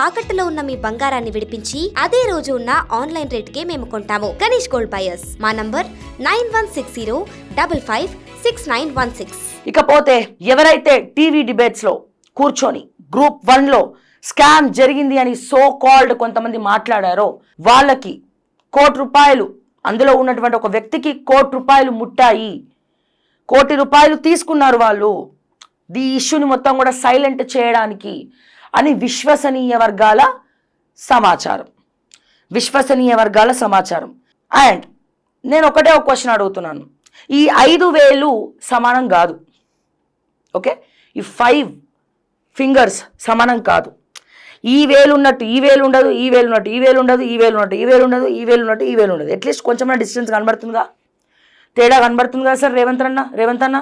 తాకట్టులో ఉన్న మీ బంగారాన్ని విడిపించి అదే రోజు ఉన్న ఆన్లైన్ రేట్కే మేము కొంటాము. Ganesh gold buyers. మా నంబర్ 9160556916. ఇకపోతే ఎవరైతే టీవీ డిబేట్స్ లో కూర్చొని గ్రూప్ 1 లో స్కామ్ జరిగింది అని సో కాల్డ్ కొంతమంది మాట్లాడారో వాళ్ళకి ₹1,00,00,000, అందులో ఉన్నటువంటి ఒక వ్యక్తికి ₹1,00,00,000 ముట్టాయి, ₹1,00,00,000 తీసుకున్నారు వాళ్ళు ఈ ఇష్యూని మొత్తం కూడా సైలెంట్ చేయడానికి అని విశ్వసనీయ వర్గాల సమాచారం. అండ్ నేను ఒకటే ఒక క్వశ్చన్ అడుగుతున్నాను, ఈ 5,000 సమానం కాదు, ఓకే? ఈ 5 ఫింగర్స్ సమానం కాదు. ఈ వేలు ఉన్నట్టు ఈ వేలు ఉండదు, ఈ వేలు ఉన్నట్టు ఈ వేలు ఉండదు, ఈ వేలు ఉన్నట్టు ఈ వేలు ఉండదు, ఈ వేలు ఉన్నట్టు ఈ వేలు ఉండదు. అట్లీస్ట్ కొంచెం డిస్టెన్స్ కనబడుతుందిగా, తేడా కనబడుతుంది కదా సార్ రేవంత్ అన్న.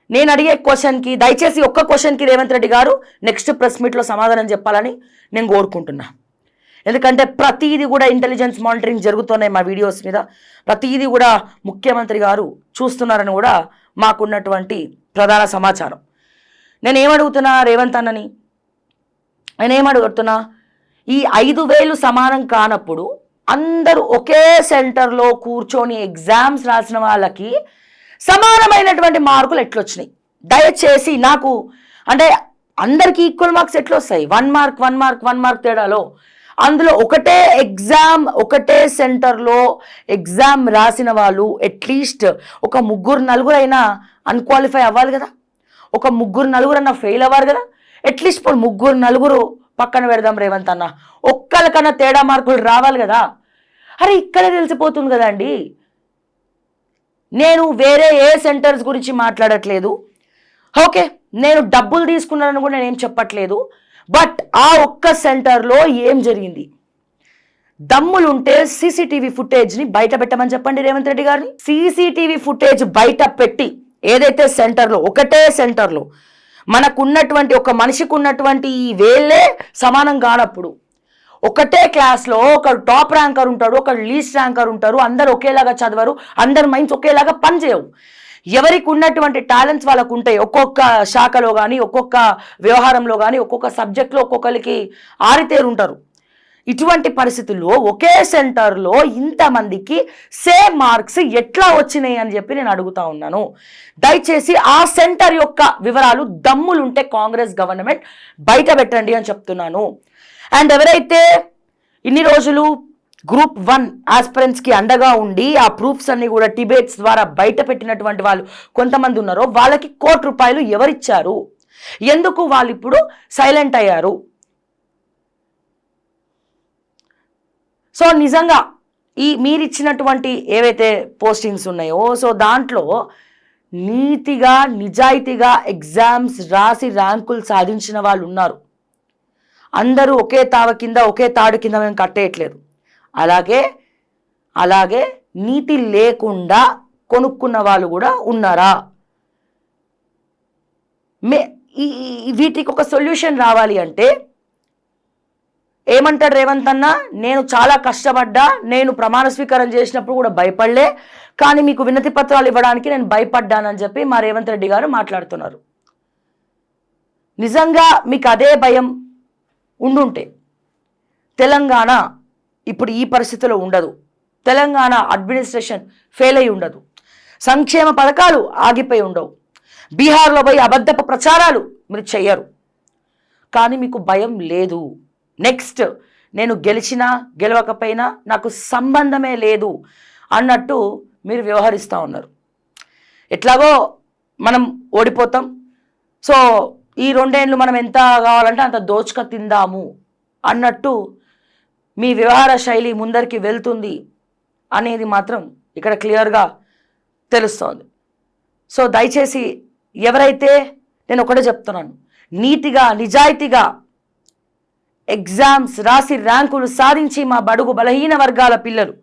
నేను అడిగే క్వశ్చన్కి దయచేసి ఒక్క క్వశ్చన్కి రేవంత్ రెడ్డి గారు నెక్స్ట్ ప్రెస్ మీట్లో సమాధానం చెప్పాలని నేను కోరుకుంటున్నా. ఎందుకంటే ప్రతిదీ కూడా ఇంటెలిజెన్స్ మానిటరింగ్ జరుగుతున్నాయి మా వీడియోస్ మీద, ప్రతిదీ కూడా ముఖ్యమంత్రి గారు చూస్తున్నారని కూడా మాకున్నటువంటి ప్రధాన సమాచారం. నేనేమడుగుతున్నా రేవంత్ అన్నని, ఈ 5,000 సమానం కానప్పుడు అందరూ ఒకే సెంటర్లో కూర్చొని ఎగ్జామ్స్ రాసిన వాళ్ళకి సమానమైనటువంటి మార్కులు ఎట్లొచ్చినాయి? దయచేసి నాకు అంటే అందరికీ ఈక్వల్ మార్క్స్ ఎట్లా వస్తాయి? 1 మార్క్ తేడాలో అందులో ఒకటే సెంటర్లో ఎగ్జామ్ రాసిన వాళ్ళు అట్లీస్ట్ ఒక 3-4 అయినా అన్క్వాలిఫై అవ్వాలి కదా, ఒక 3-4 అన్నా ఫెయిల్ అవ్వాలి కదా. అట్లీస్ట్ ఇప్పుడు 3-4 పక్కన పెడదాం రేవంత్ అన్న, ఒక్కరికన్నా తేడా మార్కులు రావాలి కదా. అరే ఇక్కడే తెలిసిపోతుంది కదండి. నేను వేరే ఏ సెంటర్స్ గురించి మాట్లాడట్లేదు, ఓకే? నేను డబ్బులు తీసుకున్నానని కూడా నేనేం చెప్పట్లేదు. బట్ ఆ ఒక్క సెంటర్లో ఏం జరిగింది? దమ్ములుంటే సీసీటీవీ ఫుటేజ్ని బయట పెట్టమని చెప్పండి రేవంత్ రెడ్డి గారిని. సీసీటీవీ ఫుటేజ్ బయట పెట్టి ఏదైతే సెంటర్లో ఒకటే సెంటర్లో మనకున్నటువంటి ఒక మనిషికి ఉన్నటువంటి ఈ వేళ్ళే సమానం కానప్పుడు, ఒకటే క్లాస్లో ఒకరు టాప్ ర్యాంకర్ ఉంటాడు, ఒకరు లీస్ట్ ర్యాంకర్ ఉంటారు, అందరు ఒకేలాగా చదవరు, అందరి మైండ్స్ ఒకేలాగా పనిచేయవు. ఎవరికి ఉన్నటువంటి టాలెంట్స్ వాళ్ళకు ఉంటాయి. ఒక్కొక్క శాఖలో కానీ, ఒక్కొక్క వ్యవహారంలో కానీ, ఒక్కొక్క సబ్జెక్ట్లో ఒక్కొక్కరికి ఆరితేరు ఉంటారు. ఇటువంటి పరిస్థితుల్లో ఒకే సెంటర్లో ఇంతమందికి సేమ్ మార్క్స్ ఎట్లా వచ్చినాయి అని చెప్పి నేను అడుగుతా ఉన్నాను. దయచేసి ఆ సెంటర్ యొక్క వివరాలు దమ్ములుంటే కాంగ్రెస్ గవర్నమెంట్ బయట పెట్టండి అని చెప్తున్నాను. అండ్ ఎవరైతే ఇన్ని రోజులు గ్రూప్ 1 ఆస్పిరెంట్స్కి అండగా ఉండి ఆ ప్రూఫ్స్ అన్ని కూడా డిబేట్స్ ద్వారా బయట పెట్టినటువంటి వాళ్ళు కొంతమంది ఉన్నారో వాళ్ళకి ₹1,00,00,000 ఎవరిచ్చారు? ఎందుకు వాళ్ళు ఇప్పుడు సైలెంట్ అయ్యారు? సో నిజంగా ఈ మీరిచ్చినటువంటి ఏవైతే పోస్టింగ్స్ ఉన్నాయో సో దాంట్లో నీతిగా నిజాయితీగా ఎగ్జామ్స్ రాసి ర్యాంకులు సాధించిన వాళ్ళు ఉన్నారు. అందరూ ఒకే తావ కింద ఒకే తాడు కింద మేము కట్టేయట్లేదు. అలాగే నీతి లేకుండా కొనుక్కున్న వాళ్ళు కూడా ఉన్నారా? వీటికి ఒక సొల్యూషన్ రావాలి అంటే ఏమంటాడు రేవంత్ అన్న, నేను చాలా కష్టపడ్డా, నేను ప్రమాణ స్వీకారం చేసినప్పుడు కూడా భయపడలే, కానీ మీకు వినతి పత్రాలు ఇవ్వడానికి నేను భయపడ్డానని చెప్పి మా రేవంత్ రెడ్డి గారు మాట్లాడుతున్నారు. నిజంగా మీకు అదే భయం ఉండుంటే తెలంగాణ ఇప్పుడు ఈ పరిస్థితిలో ఉండదు. తెలంగాణ అడ్మినిస్ట్రేషన్ ఫెయిల్ అయి ఉండదు. సంక్షేమ పథకాలు ఆగిపోయి ఉండవు. బీహార్లో పోయి అబద్ధపు ప్రచారాలు మీరు చెయ్యరు. కానీ మీకు భయం లేదు. నెక్స్ట్ నేను గెలిచినా గెలవకపోయినా నాకు సంబంధమే లేదు అన్నట్టు మీరు వ్యవహరిస్తూ ఉన్నారు. ఎట్లాగో మనం ఓడిపోతాం, సో ఈ 2 ఏళ్ళు మనం ఎంత కావాలంటే అంత దోచుక తిందాము అన్నట్టు మీ వ్యవహార శైలి ముందరికి వెళ్తుంది అనేది మాత్రం ఇక్కడ క్లియర్గా తెలుస్తోంది. సో దయచేసి ఎవరైతే, నేను ఒకటే చెప్తున్నాను, నీతిగా నిజాయితీగా ఎగ్జామ్స్ రాసి ర్యాంకులు సాధించి మా బడుగు బలహీన వర్గాల పిల్లలు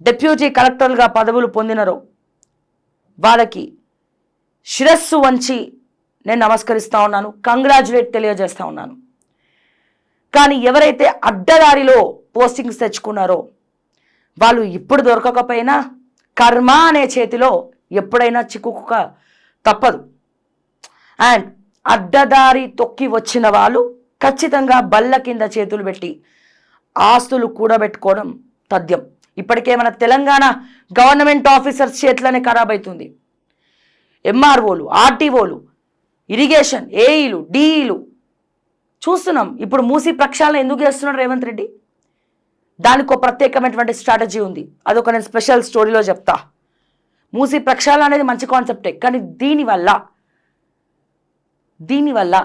డిప్యూటీ కలెక్టర్లుగా పదవులు పొందినరో వాళ్ళకి శిరస్సు వంచి నేను నమస్కరిస్తూ ఉన్నాను, కంగ్రాచులేట్ తెలియజేస్తూ ఉన్నాను. కానీ ఎవరైతే అడ్డదారిలో పోస్టింగ్స్ తెచ్చుకున్నారో వాళ్ళు ఇప్పుడు దొరకకపోయినా కర్మ అనే చేతిలో ఎప్పుడైనా చిక్కుక తప్పదు. అండ్ అడ్డదారి తొక్కి వచ్చిన వాళ్ళు ఖచ్చితంగా బల్ల కింద చేతులు పెట్టి ఆస్తులు కూడబెట్టుకోవడం తథ్యం. ఇప్పటికే మన తెలంగాణ గవర్నమెంట్ ఆఫీసర్స్ చేతిలోనే ఖరాబ్ అవుతుంది. ఎంఆర్ఓలు, ఆర్టీఓలు, ఇరిగేషన్, ఏఈలు, డిఈలు చూస్తున్నాం. ఇప్పుడు మూసీ ప్రక్షాళన ఎందుకు చేస్తున్నాడు రేవంత్ రెడ్డి? దానికి ఒక ప్రత్యేకమైనటువంటి స్ట్రాటజీ ఉంది. అదొక నేను స్పెషల్ స్టోరీలో చెప్తా. మూసీ ప్రక్షాళన అనేది మంచి కాన్సెప్టే, కానీ దీనివల్ల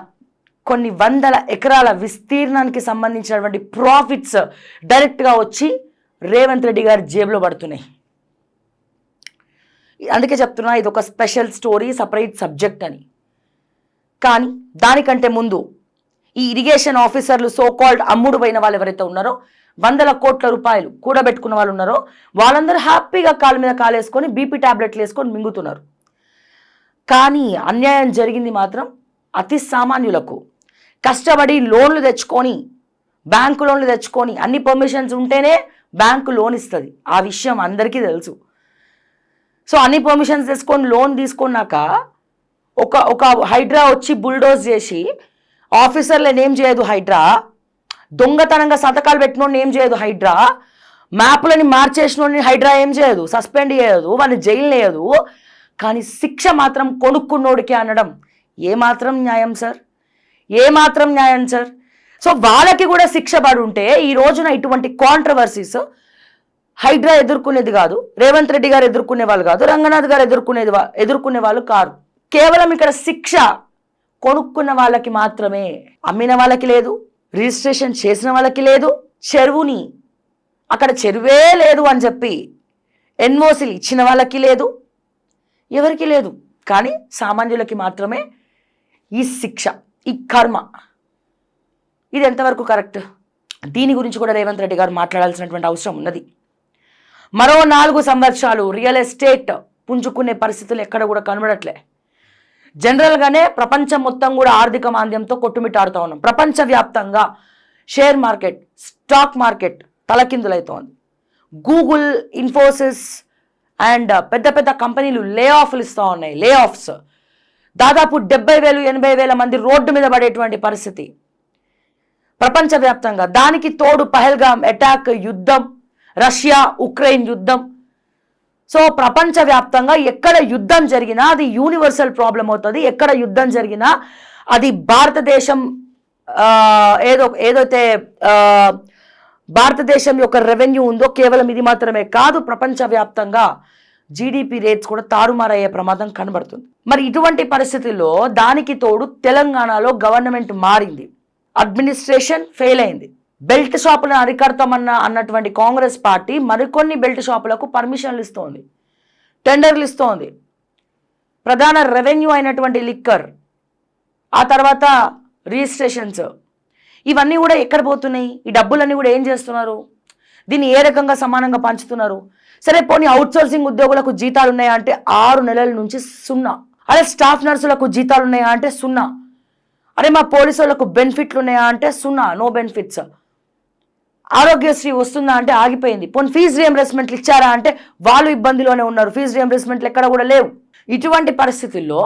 కొన్ని వందల ఎకరాల విస్తీర్ణానికి సంబంధించినటువంటి ప్రాఫిట్స్ డైరెక్ట్గా వచ్చి రేవంత్ రెడ్డి గారి జేబులో పడుతున్నాయి. అందుకే చెప్తున్నా ఇది ఒక స్పెషల్ స్టోరీ, సపరేట్ సబ్జెక్ట్ అని. కానీ దానికంటే ముందు ఈ ఇరిగేషన్ ఆఫీసర్లు సోకాల్డ్ అమ్ముడు పోయిన వాళ్ళు ఎవరైతే ఉన్నారో, వందల కోట్ల రూపాయలు కూడబెట్టుకున్న వాళ్ళు ఉన్నారో, వాళ్ళందరూ హ్యాపీగా కాళ్ళ మీద కాలేసుకొని బీపీ ట్యాబ్లెట్లు వేసుకొని మింగుతున్నారు. కానీ అన్యాయం జరిగింది మాత్రం అతి సామాన్యులకు. కష్టపడి లోన్లు తెచ్చుకొని, బ్యాంకు లోన్లు తెచ్చుకొని, అన్ని పర్మిషన్స్ ఉంటేనే బ్యాంకు లోన్ ఇస్తుంది. ఆ విషయం అందరికీ తెలుసు. సో అన్ని పర్మిషన్స్ తెచ్చుకొని లోన్ తీసుకున్నాక ఒక హైడ్రా వచ్చి బుల్డోజ్ చేసి ఆఫీసర్లను ఏం చేయదు హైడ్రా, దొంగతనంగా సంతకాలు పెట్టినోడిని ఏం చేయదు హైడ్రా, మ్యాప్లని మార్చేసినోడిని హైడ్రా ఏం చేయదు, సస్పెండ్ చేయదు, వాడిని జైలు వేయదు. కానీ శిక్ష మాత్రం కొనుక్కున్నోడికి అనడం ఏమాత్రం న్యాయం సార్? ఏమాత్రం న్యాయం సార్? సో వాళ్ళకి కూడా శిక్ష పడి ఉంటే ఈ రోజున ఇటువంటి కాంట్రవర్సీస్ హైడ్రా ఎదుర్కొనేది కాదు, రేవంత్ రెడ్డి గారు ఎదుర్కొనే వాళ్ళు కాదు, రంగనాథ్ గారు ఎదుర్కొనే వాళ్ళు కాదు. కేవలం ఇక్కడ శిక్ష కొనుక్కున్న వాళ్ళకి మాత్రమే. అమ్మిన వాళ్ళకి లేదు, రిజిస్ట్రేషన్ చేసిన వాళ్ళకి లేదు, చెరువుని అక్కడ చెరువే లేదు అని చెప్పి ఎన్ఓసీలు ఇచ్చిన వాళ్ళకి లేదు, ఎవరికి లేదు. కానీ సామాన్యులకి మాత్రమే ఈ శిక్ష, ఈ కర్మ. ఇది ఎంతవరకు కరెక్ట్? దీని గురించి కూడా రేవంత్ రెడ్డి గారు మాట్లాడాల్సినటువంటి అవసరం ఉన్నది. మరో 4 సంవత్సరాలు రియల్ ఎస్టేట్ పుంజుకునే పరిస్థితులు ఎక్కడ కూడా కనబడట్లే. జనరల్గానే ప్రపంచం మొత్తం కూడా ఆర్థిక మాంద్యంతో కొట్టుమిట్టాడుతూ ఉన్నాం. ప్రపంచవ్యాప్తంగా షేర్ మార్కెట్, స్టాక్ మార్కెట్ తలకిందులైతోంది. గూగుల్, ఇన్ఫోసిస్ అండ్ పెద్ద పెద్ద కంపెనీలు లే ఆఫ్లు ఇస్తూ ఉన్నాయి. లే ఆఫ్స్ దాదాపు 70,000-80,000 మంది రోడ్డు మీద పడేటువంటి పరిస్థితి ప్రపంచవ్యాప్తంగా. దానికి తోడు పహల్గామ్ అటాక్, యుద్ధం, రష్యా ఉక్రెయిన్ యుద్ధం. సో ప్రపంచవ్యాప్తంగా ఎక్కడ యుద్ధం జరిగినా అది యూనివర్సల్ ప్రాబ్లం అవుతుంది. ఎక్కడ యుద్ధం జరిగినా అది భారతదేశం ఏదైతే భారతదేశం యొక్క రెవెన్యూ ఉందో కేవలం ఇది మాత్రమే కాదు, ప్రపంచవ్యాప్తంగా జీడిపి రేట్స్ కూడా తారుమారయ్యే ప్రమాదం కనబడుతుంది. మరి ఇటువంటి పరిస్థితుల్లో దానికి తోడు తెలంగాణలో గవర్నమెంట్ మారింది, అడ్మినిస్ట్రేషన్ ఫెయిల్ అయింది. బెల్ట్ షాపులను అన్నటువంటి కాంగ్రెస్ పార్టీ మరికొన్ని బెల్ట్ షాపులకు పర్మిషన్లు ఇస్తోంది, టెండర్లు ఇస్తోంది. ప్రధాన రెవెన్యూ అయినటువంటి లిక్కర్, ఆ తర్వాత రిజిస్ట్రేషన్స్, ఇవన్నీ కూడా ఎక్కడ పోతున్నాయి? ఈ డబ్బులన్నీ కూడా ఏం చేస్తున్నారు? దీన్ని ఏ రకంగా సమానంగా పంచుతున్నారు? సరే పోనీ అవుట్సోర్సింగ్ ఉద్యోగులకు జీతాలు ఉన్నాయా అంటే 6 నెలల నుంచి 0. అదే స్టాఫ్ నర్సులకు జీతాలు ఉన్నాయా అంటే 0. అరే మా పోలీసు వాళ్ళకు బెనిఫిట్లు ఉన్నాయా అంటే 0, నో బెనిఫిట్స్. ఆరోగ్యశ్రీ వస్తుందా అంటే ఆగిపోయింది. పోనీ ఫీజు రియంబర్స్మెంట్లు ఇచ్చారా అంటే వాళ్ళు ఇబ్బందిలోనే ఉన్నారు, ఫీజు రియంబర్స్మెంట్లు ఎక్కడ కూడా లేవు. ఇటువంటి పరిస్థితుల్లో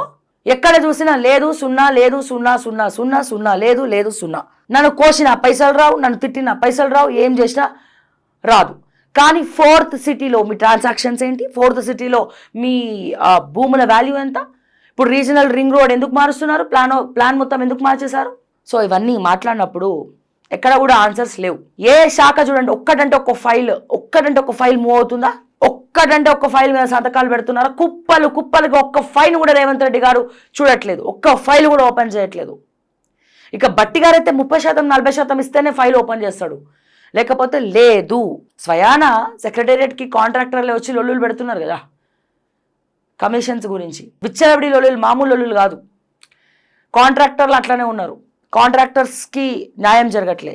ఎక్కడ చూసినా లేదు, 0, లేదు, 0, 0, 0, 0, లేదు, లేదు, 0. నన్ను కోసిన పైసలు రావు, నన్ను తిట్టిన పైసలు రావు, ఏం చేసినా రాదు. కానీ 4th సిటీలో మీ ట్రాన్సాక్షన్స్ ఏంటి? 4th సిటీలో మీ భూముల వాల్యూ ఎంత? ఇప్పుడు రీజనల్ రింగ్ రోడ్ ఎందుకు మారుస్తున్నారు? ప్లాన్ మొత్తం ఎందుకు మార్చేశారు? సో ఇవన్నీ మాట్లాడినప్పుడు ఎక్కడ కూడా ఆన్సర్స్ లేవు. ఏ శాఖ చూడండి ఒక్కటంటే ఒక ఫైల్ మూవ్ అవుతుందా? ఒక్కటంటే ఒక ఫైల్ మీద సంతకాలు పెడుతున్నారా? కుప్పలుగా ఒక్క ఫైల్ కూడా రేవంత్ రెడ్డి గారు చూడట్లేదు, ఒక్క ఫైల్ కూడా ఓపెన్ చేయట్లేదు. ఇక బట్టి గారైతే 30%, 40% ఇస్తేనే ఫైల్ ఓపెన్ చేస్తాడు, లేకపోతే లేదు. స్వయాన సెక్రటేరియట్కి కాంట్రాక్టర్లే వచ్చి లొల్లులు పెడుతున్నారు కదా కమిషన్స్ గురించి. విచ్చలవిడి లొల్లులు, మామూలు లొల్లులు కాదు. కాంట్రాక్టర్లు అట్లనే ఉన్నారు, కాంట్రాక్టర్స్కి న్యాయం జరగట్లే.